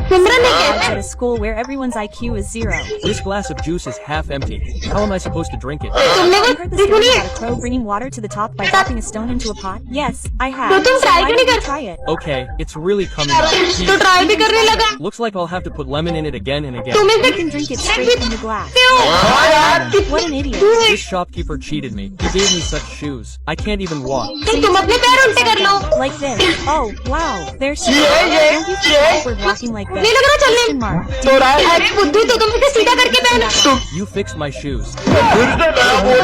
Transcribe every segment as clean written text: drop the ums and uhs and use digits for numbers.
सिमरन ने क्या at a school where everyone's IQ is 0. This glass of juice is half empty. How am I supposed to drink it? तुमने You वो heard the सुनी story है? about a crow bringing water to the top by dropping a stone into a pot? Yes, I have. तो तुम So try why क्यों don't नहीं you कर- try it? Okay, it's really coming out. तो Jeez. Try भी करने लगा। Looks like I'll have to put lemon in it again and again. तुम You इसे can drink it straight from the glass. What an idiot. This shopkeeper cheated me. He gave me such shoes. I can't even walk. तो तुम अपने पैर उल्टे कर लो। Like this. Oh, wow. There's so Don't you feel awkward walking like this? नहीं लग रहा चलने Question mark. अरे बुद्धू तो तुम इसे सीधा करके पहनो। You fixed my shoes. Put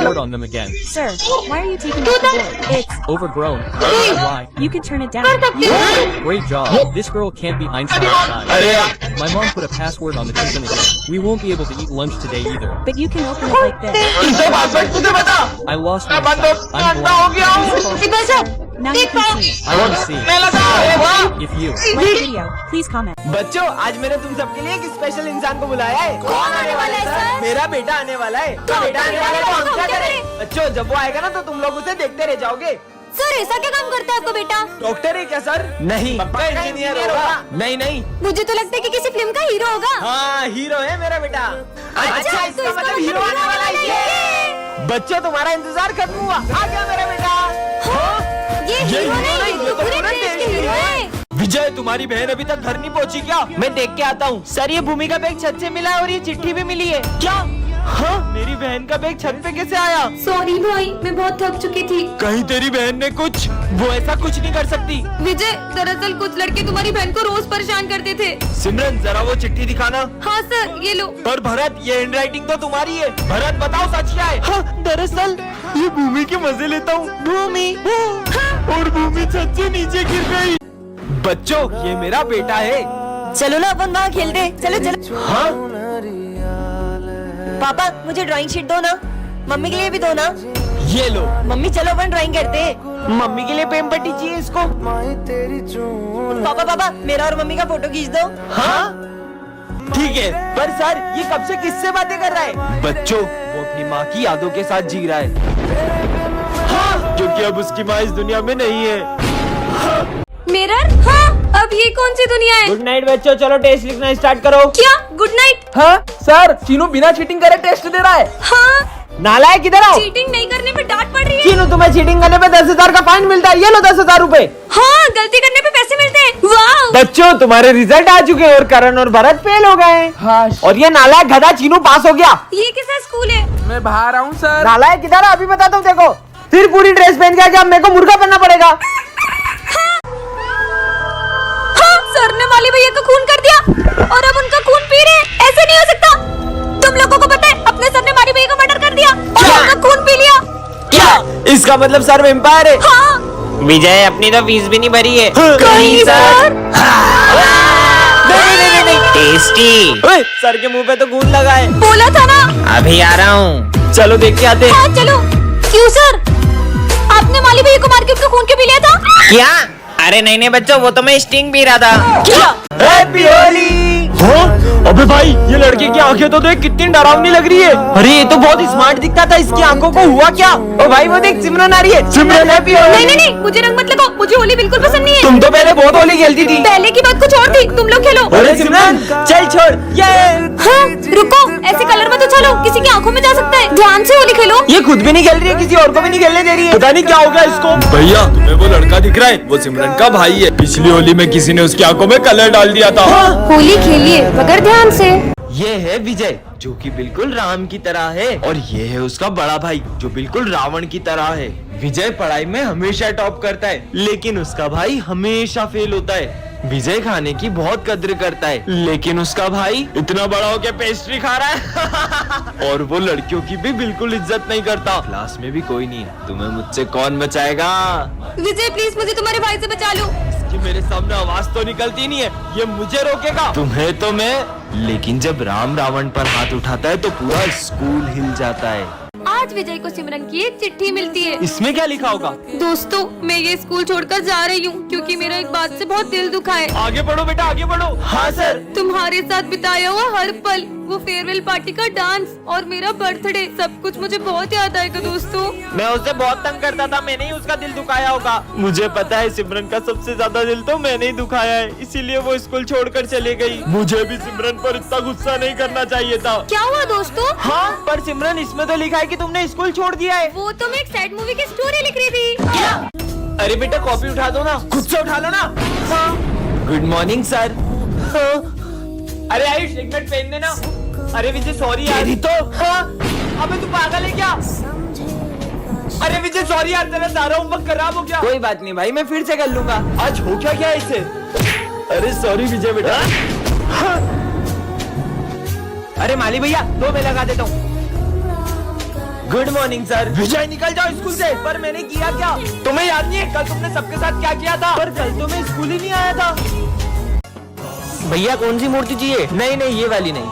board on them again. Sir, why are you taking off the board? It's Overgrown. I don't know why. You can turn it down. सकते हो। Great job. This girl can't be Einstein's size. My mom put a password on the chicken again. We won't be able to eat lunch today either. But you can open it like this. I lost my sight. I'm blind. इधर से Now you can see. I want to see. If you. Like video. Please comment. बच्चों, आज मैंने तुम सबके लिए एक special इंसान को बुलाया है। कौन आने वाला है सर? मेरा बेटा आने वाला है। तो बेटा आने वाला है तो हम क्या करें? करें? बच्चों, जब वो आएगा ना तो तुम लोग उसे देखते रह जाओगे। सर ऐसा क्या काम करता है आपका बेटा? डॉक्टर है क्या सर? नहीं, पक्का इंजीनियर होगा। नहीं नहीं, मुझे तो लगता है कि किसी फिल्म का हीरो होगा। हाँ हीरो है मेरा बेटा। अच्छा, तो इसका मतलब हीरो आने वाला है ये। बच्चों, तुम्हारा इंतजार खत्म हुआ। आ गया मेरा बेटा। ये हीरो नहीं, ये तो पूरे देश के हीरो है। विजय, तुम्हारी बहन अभी तक घर नहीं पहुंची क्या? मैं देख के आता हूँ। सर, ये भूमि का बैग छत से मिला है और ये चिट्ठी भी मिली है। क्या? हाँ, मेरी बहन का बैग छत पे कैसे आया? सॉरी भाई, मैं बहुत थक चुकी थी। कहीं तेरी बहन ने कुछ? वो ऐसा कुछ नहीं कर सकती। विजय, दरअसल कुछ लड़के तुम्हारी बहन को रोज परेशान करते थे। सिमरन, जरा वो चिट्ठी दिखाना। हाँ सर, ये लो। पर भरत, ये हैंडराइटिंग तो तुम्हारी है। भरत, बताओ सच क्या है? हाँ, दरअसल ये भूमि के मजे लेता हूँ। भूमि और भूमि छत से नीचे गिर गई। बच्चों, ये मेरा बेटा है। चलो ना अपन वहाँ खेलते। चलो चलो। हाँ, पापा मुझे ड्राइंग शीट दो ना, मम्मी के लिए भी दो ना। ये लो। मम्मी चलो अपन ड्राइंग करते। मम्मी के लिए पेन पट्टी चाहिए इसको। पापा पापा मेरा और मम्मी का फोटो खींच दो। हाँ ठीक है, पर सर ये कब से किससे बातें कर रहा है? बच्चों, वो अपनी माँ की यादों के साथ जी रहा है। हाँ, क्योंकि अब उसकी माँ इस दुनिया में नहीं है। मिरर? हाँ, अब ये कौन सी दुनिया है? गुड नाइट बच्चों, चलो टेस्ट लिखना स्टार्ट करो। क्या? Good night? हाँ सर, चीनू बिना चीटिंग करे टेस्ट दे रहा है। हाँ, नालायक, किधर आओ। चीटिंग नहीं करने पे डांट पड़ रही है। चीनू, तुम्हें चीटिंग करने पे 10,000 का फाइन मिलता है। ये लो 10,000 रूपए। हाँ, गलती करने पे पैसे मिलते हैं। वाह! बच्चों, तुम्हारे रिजल्ट आ चुके हैं और करण और भरत फेल हो गए। हाँ, और ये नालायक गधा चीनू पास हो गया। ये कैसा स्कूल है? मैं बाहर आऊँ सर। नालायक किधर है? अभी बताता हूँ, देखो। फिर पूरी ड्रेस पहन के आके अब मेरे को मुर्गा बनना पड़ेगा। हाँ, सर ने माली भैया का खून कर दिया और अब उनका खून पी रहे हैं। ऐसे नहीं हो सकता। तुम लोगों को पता है, अपने सर ने माली भैया का मर्डर कर दिया और उनका खून पी लिया। क्या? इसका मतलब सर वेम्पायर है? हाँ। विजय, अपनी तो फीस भी नहीं भरी है। कहीं सर? नहीं। टेस्टी। सर के मुंह पे तो खून लगा है। बोला था ना। अभी आ रहा हूँ, चलो देख के आते। हाँ चलो। क्यों सर? आपने माली भैया को मार के उसका खून क्यों पी लिया था? क्या? अरे नहीं बच्चों, वो तो मैं स्टिंग पी रहा था। क्या? हैप्पी होली। अबे भाई, ये लड़के की आंखें तो देख कितनी डरावनी लग रही है। अरे ये तो बहुत स्मार्ट दिखता था, इसकी आंखों को हुआ क्या? ओ भाई, वो देख सिमरन आ रही है। सिमरन, हैप्पी होली। नहीं, मुझे रंग मत लगाओ। मुझे होली बिल्कुल पसंद नहीं है। तुम तो पहले बहुत होली खेलती थी। पहले की बात कुछ और थी। तुम लोग खेलो। अरे सिमरन, चल छोड़। ये हाँ, रुको, ऐसे कलर मत उछालो, किसी की आंखों में जा सकता है। ध्यान से होली खेलो। ये खुद भी नहीं खेल रही है, किसी और को भी नहीं खेलने दे रही है। पता नहीं क्या हो गया इसको। भैया, तुम्हें वो लड़का दिख रहा है? वो सिमरन का भाई है। पिछली होली में किसी ने उसकी आंखों में कलर डाल दिया था। होली खेलिए मगर ध्यान से। ये है विजय, जो कि बिल्कुल राम की तरह है, और ये है उसका बड़ा भाई, जो बिल्कुल रावण की तरह है। विजय पढ़ाई में हमेशा टॉप करता है, लेकिन उसका भाई हमेशा फेल होता है। विजय खाने की बहुत कद्र करता है, लेकिन उसका भाई इतना बड़ा होकर पेस्ट्री खा रहा है। और वो लड़कियों की भी बिल्कुल इज्जत नहीं करता। क्लास में भी कोई नहीं है। तुम्हें मुझसे कौन बचाएगा? विजय प्लीज, मुझे तुम्हारे भाई से बचा लो। कि मेरे सामने आवाज तो निकलती नहीं है, ये मुझे रोकेगा? तुम्हें तो मैं, लेकिन जब राम रावण पर हाथ उठाता है तो पूरा स्कूल हिल जाता है। आज विजय को सिमरन की एक चिट्ठी मिलती है। इसमें क्या लिखा होगा? दोस्तों, मैं ये स्कूल छोड़कर जा रही हूँ क्योंकि मेरा एक बात से बहुत दिल दुखा है। आगे बढ़ो बेटा, आगे बढ़ो। हाँ सर। तुम्हारे साथ बिताया हुआ हर पल वो फेयरवेल पार्टी का डांस और मेरा बर्थडे, सब कुछ मुझे बहुत याद आएगा दोस्तों। मैं उसे बहुत तंग करता था, मैंने ही उसका दिल दुखाया होगा। मुझे पता है सिमरन का सबसे ज्यादा दिल तो मैंने ही दुखाया है, इसीलिए वो स्कूल छोड़कर चली गई। मुझे भी सिमरन पर इतना गुस्सा नहीं करना चाहिए था। क्या हुआ दोस्तों? हाँ, पर सिमरन इसमें तो लिखा है कि तुमने स्कूल छोड़ दिया है। वो तो मैं एक सैड मूवी की स्टोरी लिख रही थी। अरे बेटा कॉपी उठा दो ना, खुद से उठा लो ना। Good morning sir. अरे आयुष एक मिनट पेन देना। अरे विजय सॉरी यार। तो हाँ? अबे तू पागल है क्या? अरे विजय सॉरी यार, तेरा सारा होमवर्क खराब हो गया। कोई बात नहीं भाई, मैं फिर से कर लूंगा। आज हो क्या इसे? अरे सॉरी विजय बेटा। अरे माली भैया, दो मैं लगा देता हूँ। Good morning sir. विजय निकल जाओ स्कूल से। पर मैंने किया क्या? तुम्हें याद नहीं है कल तुमने सबके साथ क्या किया था? पर कल तो मैं स्कूल ही नहीं आया था। भैया कौन सी मूर्ति चाहिए? नहीं नहीं ये वाली नहीं,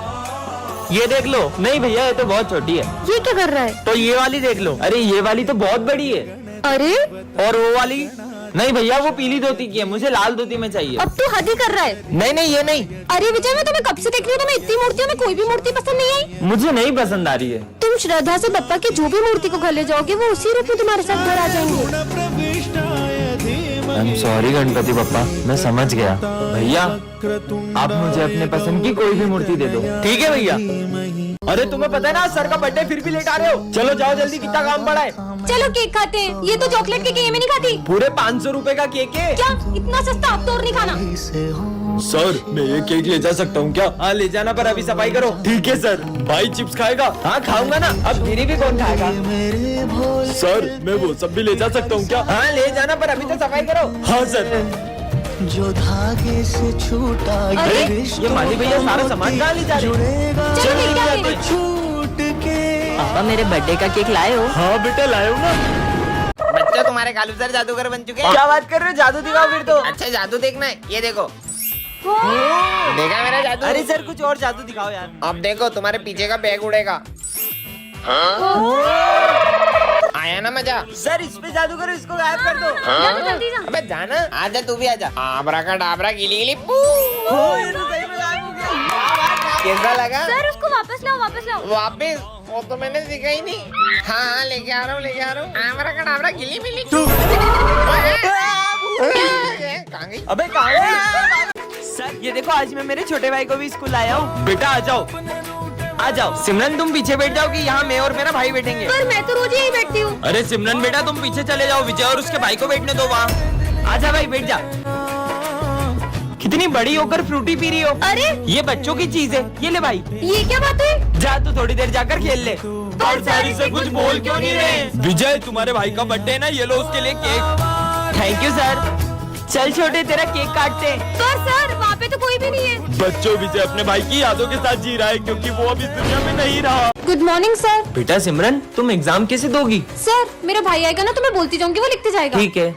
ये देख लो। नहीं भैया ये तो बहुत छोटी है। ये क्या कर रहा है? तो ये वाली देख लो। अरे ये वाली तो बहुत बड़ी है। अरे और वो वाली? नहीं भैया वो पीली धोती की है, मुझे लाल धोती में चाहिए। अब तू हद ही कर रहा है। नहीं नहीं ये नहीं। अरे विजय मैं तुम्हें कब से देख रही हूँ, तुम्हें इतनी मूर्तियों में कोई भी मूर्ति पसंद नहीं आई। मुझे नहीं पसंद आ रही है। तुम श्रद्धा से बप्पा की जो भी मूर्ति को घर ले जाओगे वो उसी रूप में तुम्हारे साथ घर आ जाएंगे। I am sorry Ganpati Bappa, मैं समझ गया। भैया आप मुझे अपने पसंद की कोई भी मूर्ति दे दो। ठीक है भैया। अरे तुम्हें पता है ना सर का बर्थडे, फिर भी लेट आ रहे हो। चलो जाओ जल्दी, कितना काम पड़ा है। चलो केक खाते हैं। ये तो चॉकलेट केक है, ये मैं नहीं खाती। पूरे 500 रुपए का केक है। क्या इतना सस्ता? अब तो और नहीं खाना। सर मैं ये केक ले जा सकता हूँ क्या? हाँ ले जाना, पर अभी सफाई करो। ठीक है सर। भाई चिप्स खाएगा? हाँ खाऊंगा ना। अब गिरी भी कौन खाएगा? सर मैं वो सब भी ले जा सकता हूँ क्या? हाँ ले जाना, पर अभी तो सफाई करो। हाँ सर। जो धागे से छूटा अरे, ये माली भैया सारा सामान कहाँ ले जा रहे हैं? चलो केक खाते हैं। छूट के पापा मेरे बर्थडे का केक लाए हो? हाँ बेटा लाए हो ना। बच्चों तुम्हारे कालू सर जादूगर बन चुके हैं। क्या बात कर रहे हो? जादू दिखाओ फिर तो। अच्छा जादू देखना है, ये देखो। देखा मेरा जादू? अरे सर कुछ और जादू दिखाओ यार। अब देखो तुम्हारे पीछे का बैग उड़ेगा। आया ना मजा? सर इस पे जादू करो, इसको गायब कर दो। जाओ जल्दी जा। अबे जाना, आजा तू भी आजा। आबरा का डाबरा गिली गिली पू। ये तो सही में गायब हो गया। कैसा लगा? सर उसको वापस लाओ, वापस लाओ। वापिस? वो तो मैंने सीखा ही नहीं। हाँ हाँ लेके आ रहा हूँ, लेके आ रहा हूँ। आबरा का डाबरा गिली मिली। कहाँ गई? अबे कहाँ है? सर ये देखो आज मैं मेरे छोटे भाई को भी स्कूल लाया हूँ। बेटा आ जाओ, आ जाओ। सिमरन तुम पीछे बैठ जाओगी, यहाँ मैं और मेरा भाई बैठेंगे। पर मैं तो रोज यही बैठती हूँ। अरे सिमरन बेटा तुम पीछे चले जाओ, विजय और उसके भाई को बैठने दो वहाँ। आजा भाई बैठ जा। कितनी बड़ी होकर फ्रूटी पी रही हो? अरे ये बच्चों की चीज है, ये ले भाई। ये क्या बात है? जा तू थोड़ी देर जाकर खेल ले। और सारी से कुछ बोल क्यों नहीं रहे? विजय तुम्हारे भाई का बर्थडे है ना, ये लो उसके लिए केक। Thank you sir. चल छोटे तेरा केक काटते हैं। पर सर वहाँ पे तो कोई भी नहीं है। बच्चों विजय अपने भाई की यादों के साथ जी रहा है, क्योंकि वो अब इस दुनिया में नहीं रहा। Good morning sir. बेटा सिमरन तुम एग्जाम कैसे दोगी? सर मेरा भाई आएगा ना तो मैं बोलती जाऊंगी, वो लिखते जाएगा। ठीक है।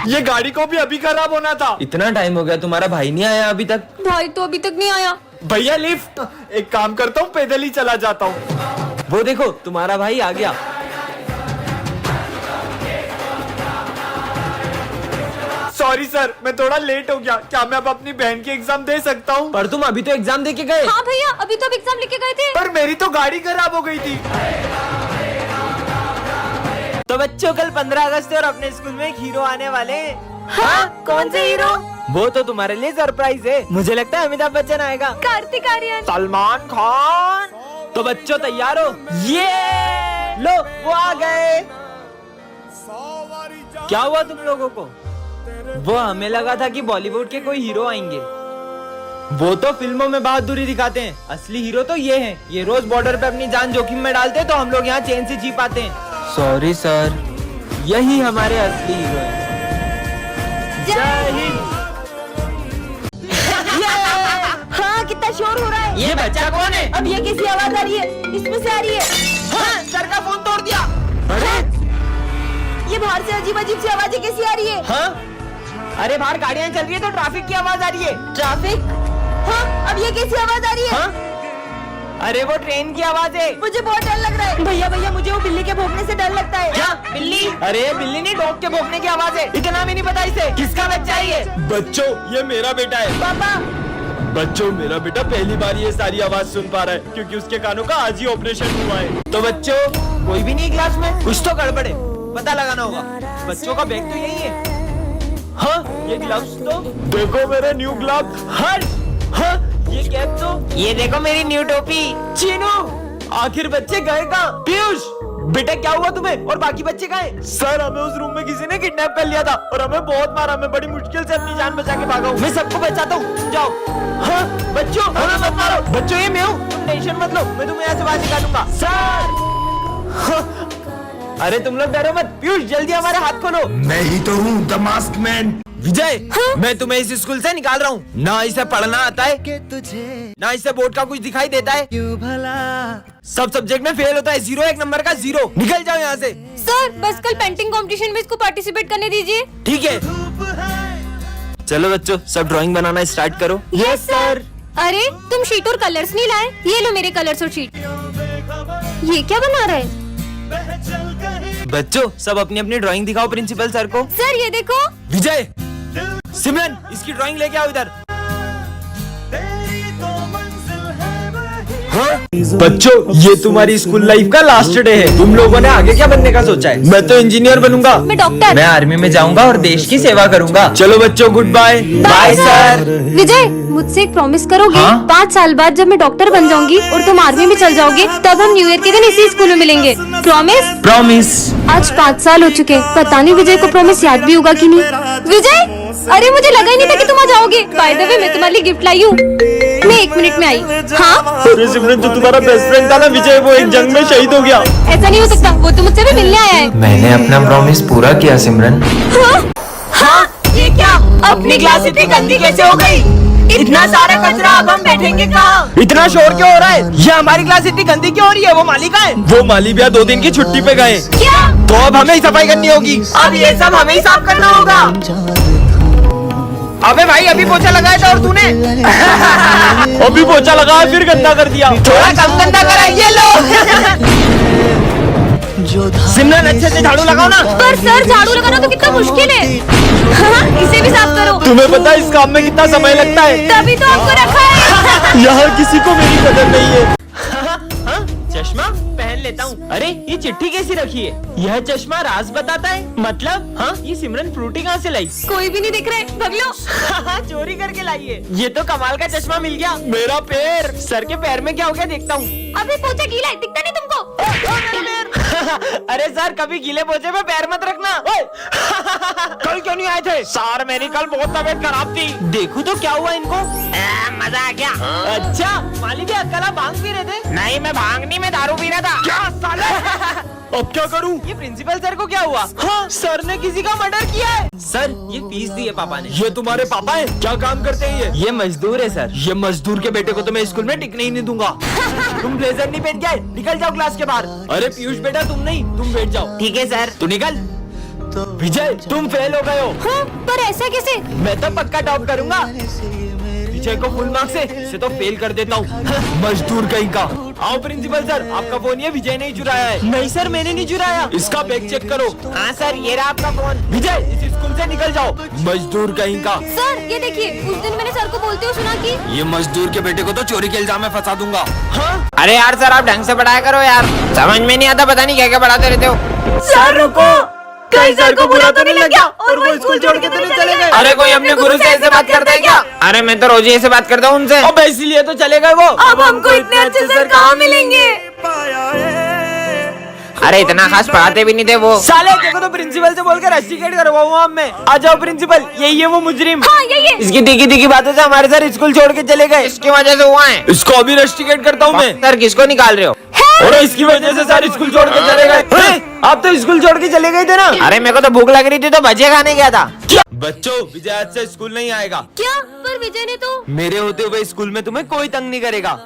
ये गाड़ी को भी अभी खराब होना था। इतना टाइम हो गया, तुम्हारा भाई नहीं आया अभी तक? भाई तो अभी तक नहीं आया। भैया लिफ्ट। एक काम करता हूँ, पैदल ही चला जाता हूँ। वो देखो तुम्हारा भाई आ गया। सॉरी सर मैं थोड़ा लेट हो गया। क्या मैं अब अपनी बहन की एग्जाम दे सकता हूँ? पर तुम अभी तो एग्जाम दे के गए। हाँ भैया अभी तो एग्जाम लिख के गए थे। पर मेरी तो गाड़ी खराब हो गई थी। तो बच्चों कल 15 अगस्त है और अपने स्कूल में एक हीरो आने वाले हैं। हाँ कौन से हीरो? वो तो तुम्हारे लिए सरप्राइज है। मुझे लगता है अमिताभ बच्चन आएगा। कार्तिक आर्यन। सलमान खान। तो बच्चों तैयार हो? ये लो वो आ गए। क्या हुआ तुम लोगों को? वो हमें लगा था कि बॉलीवुड के कोई हीरो आएंगे। वो तो फिल्मों में बहादुरी दिखाते हैं, असली हीरो तो ये हैं। ये रोज बॉर्डर पे अपनी जान जोखिम में डालते हैं, तो हम लोग यहाँ चैन से जी पाते हैं। सॉरी सर, यही हमारे असली हीरो हैं। जय हिंद। हाँ कितना शोर हो रहा है। ये बच्चा कौन है? अब ये कैसी आवाज आ रही है? इसमें से आ रही है। हाँ, सर का फोन तोड़ दिया। अरे ये बाहर से अजीब अजीब सी आवाजें कैसी आ रही है? हाँ? अरे बाहर गाड़ियाँ चल रही है तो ट्रैफिक की आवाज आ रही है। ट्रैफिक? हाँ अब ये कैसी आवाज आ रही है? हाँ? अरे वो ट्रेन की आवाज है। मुझे बहुत डर लग रहा है। भैया भैया मुझे वो बिल्ली के भौंकने से डर लगता है। क्या बिल्ली? अरे बिल्ली नहीं, डॉग के भौंकने की आवाज है। इतना भी नहीं पता इसे। किसका बच्चा है ये? बच्चों ये मेरा बेटा है। पापा बच्चों मेरा बेटा पहली बार ये सारी आवाज सुन पा रहा है क्योंकि उसके कानों का आज ही ऑपरेशन हुआ है। तो बच्चों कोई भी नहीं क्लास में, कुछ तो गड़बड़ है, पता लगाना होगा। बच्चों का बैग तो यही है। हाँ ये ग्लव्स तो देखो, मेरे न्यू ग्लव। हर्ष हाँ ये कैप तो, ये देखो मेरी न्यू टोपी। चीनू आखिर बच्चे गए कहाँ? पीयूष बेटा क्या हुआ तुम्हें और बाकी बच्चे गए? सर हमें उस रूम में किसी ने किडनैप कर लिया था और हमें बहुत मारा। मैं बड़ी मुश्किल से अपनी जान बचा के भागा हूँ। मैं सबको बचाता हूँ, जाओ। हाँ बच्चों हमें मत मारो। बच्चों ये मैं हूँ, तुम टेंशन मत लो, मैं तुम्हें यहाँ से बाहर निकालूंगा। सर हाँ। अरे तुम लोग डरो मत। पीयूष जल्दी हमारे हाथ खोलो। मैं ही तो हूँ द मास्क मैन। विजय मैं तुम्हें इस स्कूल से निकाल रहा हूँ। ना इसे पढ़ना आता है, के तुझे ना इसे बोर्ड का कुछ दिखाई देता है, क्यों भला सब सब्जेक्ट में फेल होता है। 0 एक नंबर का 0। निकल जाओ यहाँ से। सर बस कल पेंटिंग कंपटीशन में इसको पार्टिसिपेट करने दीजिए। ठीक है चलो बच्चों सब ड्राइंग बनाना स्टार्ट करो। Yes sir. अरे तुम शीट और कलर्स नहीं लाए? ये लो मेरे कलर्स और शीट। ये क्या बना रहा है? बच्चों सब अपनी अपनी ड्राइंग दिखाओ प्रिंसिपल सर को। सर ये देखो। विजय सिमरन इसकी ड्राइंग लेके आओ इधर। हाँ? बच्चों ये तुम्हारी स्कूल लाइफ का लास्ट डे है। तुम लोगों ने आगे क्या बनने का सोचा है? मैं तो इंजीनियर बनूंगा। मैं डॉक्टर। मैं आर्मी में जाऊंगा और देश की सेवा करूंगा। चलो बच्चों good bye. Bye sir. Vijay मुझसे एक प्रॉमिस करोगे? हाँ? 5 साल बाद जब मैं डॉक्टर बन जाऊंगी और तुम आर्मी में चल जाओगे तब हम न्यू ईयर के दिन इसी स्कूल में मिलेंगे। प्रॉमिस? प्रॉमिस। आज 5 साल हो चुके हैं, पता नहीं विजय को प्रॉमिस याद भी होगा कि नहीं। विजय अरे मुझे लगा ही नहीं था कि तुम आ जाओगे। बाय द वे मैं तुम्हारे लिए गिफ्ट लाई हूँ। मैं 1 मिनट में आई। हाँ अरे सिमरन जो तुम्हारा बेस्ट फ्रेंड था ना विजय, वो एक जंग में शहीद हो गया। ऐसा नहीं हो सकता, वो तो मुझसे भी मिलने आया है। मैंने अपना प्रॉमिस पूरा किया सिमरन। हाँ ये क्या? अपनी क्लास इतनी गंदी कैसे हो गई? इतना सारा कचरा, अब हम बैठेंगे कहाँ? इतना शोर क्यों हो रहा है? ये हमारी क्लास इतनी गंदी क्यों हो रही है? वो माली कहाँ है? वो माली भैया 2 दिन की छुट्टी पे गए। क्या? तो अब हमें ही सफाई करनी होगी। अब ये सब हमें ही साफ करना होगा। अबे भाई अभी पोछा लगाया था और तूने अभी पोछा लगाया फिर गंदा कर दिया। थोड़ा कम गंदा करा। ये लो जो सिमरन अच्छे से झाड़ू लगाओ ना। पर सर झाड़ू लगाना तो कितना मुश्किल है। हाँ, इसे भी साफ करो। तुम्हें पता है इस काम में कितना समय लगता है? तभी तो आपको रखा है। यहाँ किसी को मेरी कदर नहीं है। चश्मा पहन लेता हूँ। अरे ये चिट्ठी कैसी रखी है? यह चश्मा राज बताता है। मतलब हाँ ये सिमरन फ्रूटी कहाँ से लाई? कोई भी नहीं दिख रहा है, भाग लो। चोरी करके लाई है। ये तो कमाल का चश्मा मिल गया। मेरा पैर, सर के पैर में क्या हो गया देखता हूँ। अभी पोछा गीला है, दिखता नहीं तुमको? अरे सर कभी गीले पोछे पे पैर मत रखना। कल क्यों नहीं आए थे? सर मेरी कल बहुत तबीयत खराब थी। देखो तो क्या हुआ इनको। मजा आ गया। अच्छा माली भी कल आप भांग पी रहे थे? नहीं मैं भांग नहीं, मैं दारू पी रहा था। क्या साले? अब क्या करूं? ये प्रिंसिपल सर को क्या हुआ? हाँ सर ने किसी का मर्डर किया है। सर ये फीस दी है पापा ने। ये तुम्हारे पापा हैं? क्या काम करते हैं ये मजदूर है सर। ये मजदूर के बेटे को तो मैं स्कूल में टिकने ही नहीं दूंगा। तुम ब्लेजर नहीं पहन के आए, निकल जाओ क्लास के बाहर। अरे पीयूष बेटा तुम नहीं, तुम बैठ जाओ। ठीक है सर। तू निकल। विजय तुम फेल हो गए हो। हाँ, पर ऐसा कैसे? मैं तो पक्का टॉप करूंगा। विजय को फुल मार्क्स से इसे तो फेल कर देता हूँ। मजदूर कहीं का। आओ प्रिंसिपल सर आपका फोन ये विजय ने चुराया है। नहीं सर मैंने नहीं चुराया। इसका बैग चेक करो। हाँ सर ये रहा आपका फोन। विजय इस स्कूल से निकल जाओ। मजदूर कहीं का। सर ये देखिए, उस दिन मैंने सर को बोलते हुए सुना कि ये मजदूर के बेटे को तो चोरी के इल्जाम में फंसा दूंगा। हाँ? अरे यार सर आप ढंग से पढ़ाया करो यार, समझ में नहीं आता, पता नहीं क्या क्या पढ़ाते रहते हो। सर रुको, कहीं सर को बुरा तो नहीं लग गया और वो स्कूल छोड़ के तो नहीं चले गए? अरे कोई अपने गुरु से ऐसे बात करता है क्या? अरे मैं तो रोज ही ऐसे बात करता हूँ उनसे। अब इसीलिए तो चले गए वो। अब हमको इतने अच्छे सर कहाँ मिलेंगे? अरे इतना खास पढ़ाते भी नहीं थे वो। साले देखो तो प्रिंसिपल से बोलकर रस्टिकेट करवाऊंगा अब मैं। आ जाओ प्रिंसिपल, यही है वो मुजरिम। हाँ यही है। इसकी टिकी टिकी बातों से हमारे सर स्कूल छोड़ के चले गए। इसकी वजह से हुआ है। इसको अभी रस्टिकेट करता हूँ मैं। सर किसको निकाल रहे हो? और इसकी वजह से सर स्कूल छोड़ के चले गए। आप तो स्कूल छोड़ के चले गए थे ना? अरे मेरे को तो भूख लग रही थी तो भजिया खाने गया था। बच्चों विजय आज से स्कूल नहीं आएगा। क्या? पर विजय ने तो मेरे होते हुए स्कूल में तुम्हें कोई तंग नहीं करेगा।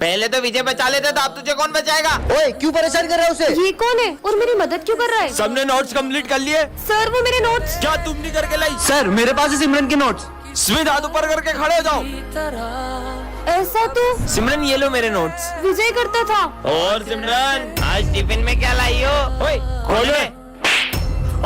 पहले तो विजय बचा लेता था, अब तुझे कौन बचाएगा? ओए क्यों परेशान कर रहा है उसे? ये कौन है और मेरी मदद क्यों कर रहा है? सबने नोट्स कंप्लीट कर लिए? सर वो मेरे नोट्स। क्या तुम नहीं करके लाई? सर मेरे पास है सिमरन के नोट्स। स्मित हाथ ऊपर करके खड़े हो जाओ। ऐसा तो सिमरन ये लो मेरे नोट्स। विजय करता था। और सिमरन आज टिफिन में क्या लाई हो? ओए खोलो।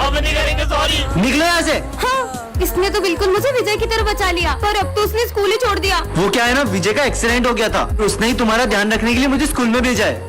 अब में नहीं करेंगे सॉरी। निकलो यहाँ से। हाँ, इसने तो बिल्कुल मुझे विजय की तरह बचा लिया, पर अब तो उसने स्कूल ही छोड़ दिया। वो क्या है ना, विजय का एक्सीडेंट हो गया था, उसने ही तुम्हारा ध्यान रखने के लिए मुझे स्कूल में भेजा है।